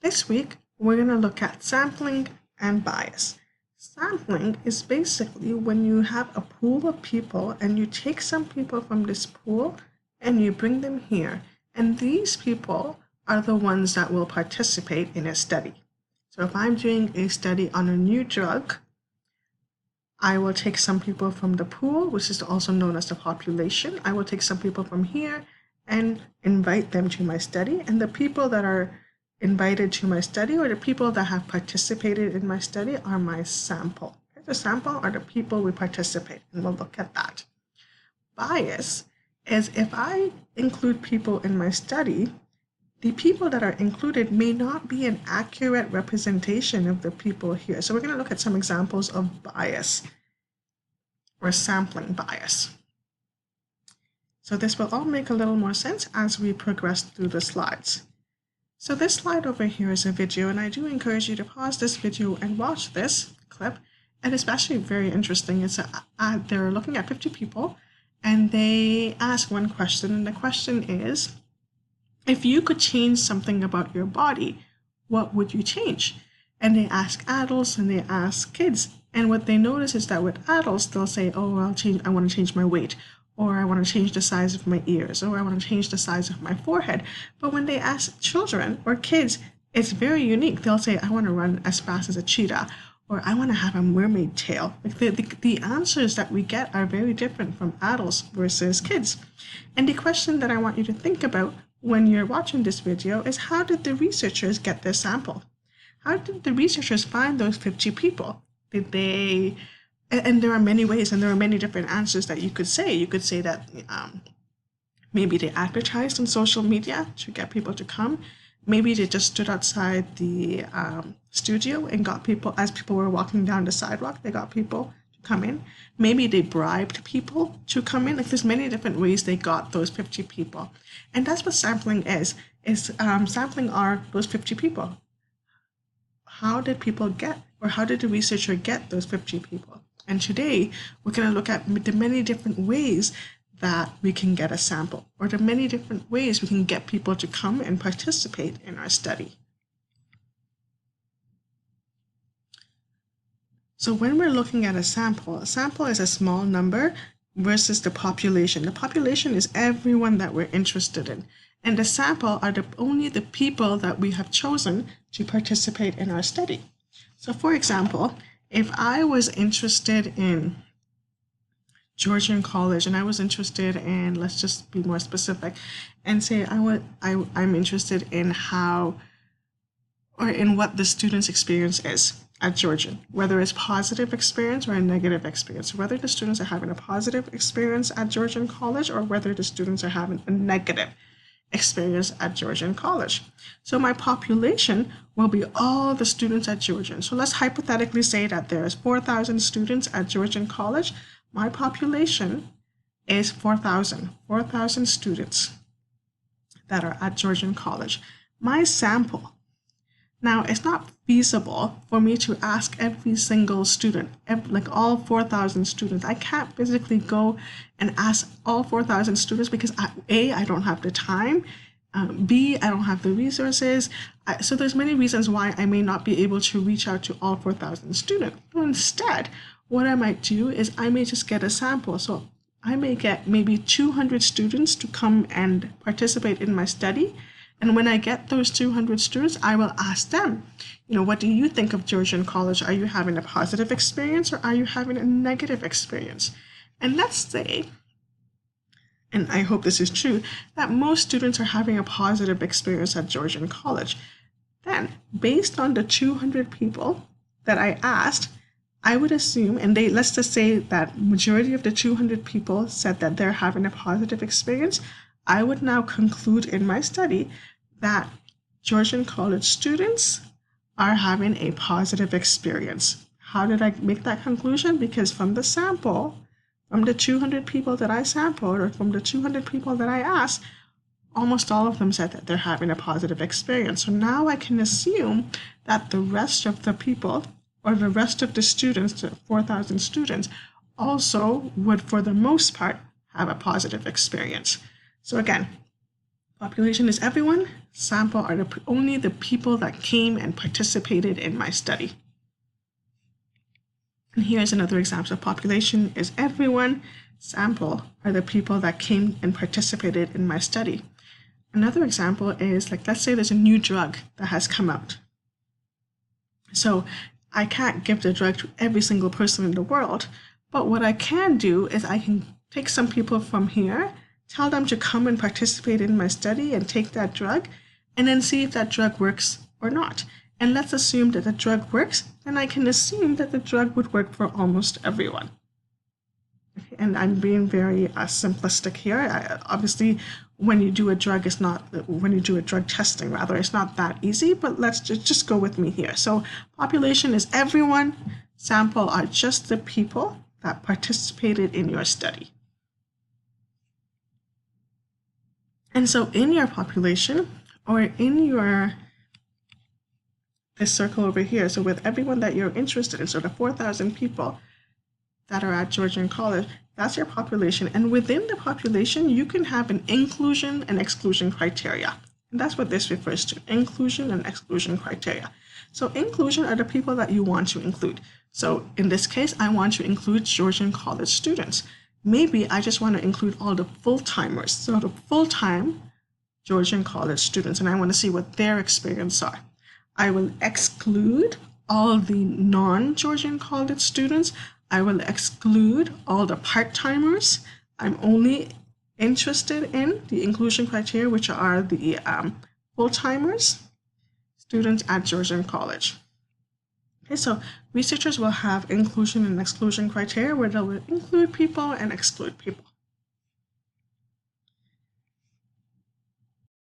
This week, we're going to look at sampling and bias. Sampling is basically when you have a pool of people and you take some people from this pool and you bring them here. And these people are the ones that will participate in a study. So if I'm doing a study on a new drug, I will take some people from the pool, which is also known as the population. I will take some people from here and invite them to my study. And the people that are invited to my study, or the people that have participated in my study, are my sample. The sample are the people we participate, and we'll look at that. Bias is if I include people in my study, the people that are included may not be an accurate representation of the people here. So we're going to look at some examples of bias or sampling bias. So this will all make a little more sense as we progress through the slides. So this slide over here is a video, and I do encourage you to pause this video and watch this clip. And it's actually very interesting. They're looking at 50 people, and they ask one question, and the question is, if you could change something about your body, what would you change? And they ask adults and they ask kids. And what they notice is that with adults, they'll say, oh, I want to change my weight, or I want to change the size of my ears, or I want to change the size of my forehead. But when they ask children or kids, it's very unique. They'll say, I want to run as fast as a cheetah, or I want to have a mermaid tail. Like the answers that we get are very different from adults versus kids. And the question that I want you to think about when you're watching this video is, how did the researchers get their sample? How did the researchers find those 50 people? And there are many ways, and there are many different answers that you could say. You could say that maybe they advertised on social media to get people to come. Maybe they just stood outside the studio and got people, as people were walking down the sidewalk, they got people to come in. Maybe they bribed people to come in. Like, there's many different ways they got those 50 people. And that's what sampling is sampling are those 50 people. How did people get, or how did the researcher get those 50 people? And today, we're going to look at the many different ways that we can get a sample, or the many different ways we can get people to come and participate in our study. So when we're looking at a sample is a small number versus the population. The population is everyone that we're interested in. And the sample are only the people that we have chosen to participate in our study. So for example, if I was interested in Georgian College, and I was interested in, let's just be more specific, and say I'm interested in in what the student's experience is at Georgian, whether it's positive experience or a negative experience, whether the students are having a positive experience at Georgian College or whether the students are having a negative experience at Georgian College. So my population will be all the students at Georgian. So let's hypothetically say that there's 4,000 students at Georgian College. My population is 4,000 students that are at Georgian College. My sample. Now, it's not feasible for me to ask every single student, like all 4,000 students. I can't physically go and ask all 4,000 students because A, I don't have the time, B, I don't have the resources. So there's many reasons why I may not be able to reach out to all 4,000 students. Instead, what I might do is I may just get a sample. So I may get maybe 200 students to come and participate in my study. And when I get those 200 students, I will ask them, what do you think of Georgian College? Are you having a positive experience or are you having a negative experience? And let's say, and I hope this is true, that most students are having a positive experience at Georgian College. Then, based on the 200 people that I asked, I would assume, and let's just say that majority of the 200 people said that they're having a positive experience, I would now conclude in my study that Georgian College students are having a positive experience. How did I make that conclusion? Because from the sample, from the 200 people that I sampled, or from the 200 people that I asked, almost all of them said that they're having a positive experience. So now I can assume that the rest of the people, or the rest of the students, the 4,000 students, also would, for the most part, have a positive experience. So again, Population is everyone. Sample are only the people that came and participated in my study. And here's another example. So population is everyone. Sample are the people that came and participated in my study. Another example is, like, let's say there's a new drug that has come out. So I can't give the drug to every single person in the world, but what I can do is I can take some people from here, tell them to come and participate in my study and take that drug, and then see if that drug works or not. And let's assume that the drug works, then I can assume that the drug would work for almost everyone. Okay, and I'm being very simplistic here. Obviously, when you do a drug, when you do a drug testing, rather, it's not that easy, but let's just go with me here. So population is everyone. Sample are just the people that participated in your study. And so in your population, or in this circle over here, so with everyone that you're interested in, so the 4,000 people that are at Georgian College, that's your population. And within the population, you can have an inclusion and exclusion criteria. And that's what this refers to, inclusion and exclusion criteria. So inclusion are the people that you want to include. So in this case, I want to include Georgian College students. Maybe I just want to include all the full-timers, so the full-time Georgian College students, and I want to see what their experience are. I will exclude all the non-Georgian College students. I will exclude all the part-timers. I'm only interested in the inclusion criteria, which are the full-timers, students at Georgian College. Okay, so researchers will have inclusion and exclusion criteria where they will include people and exclude people.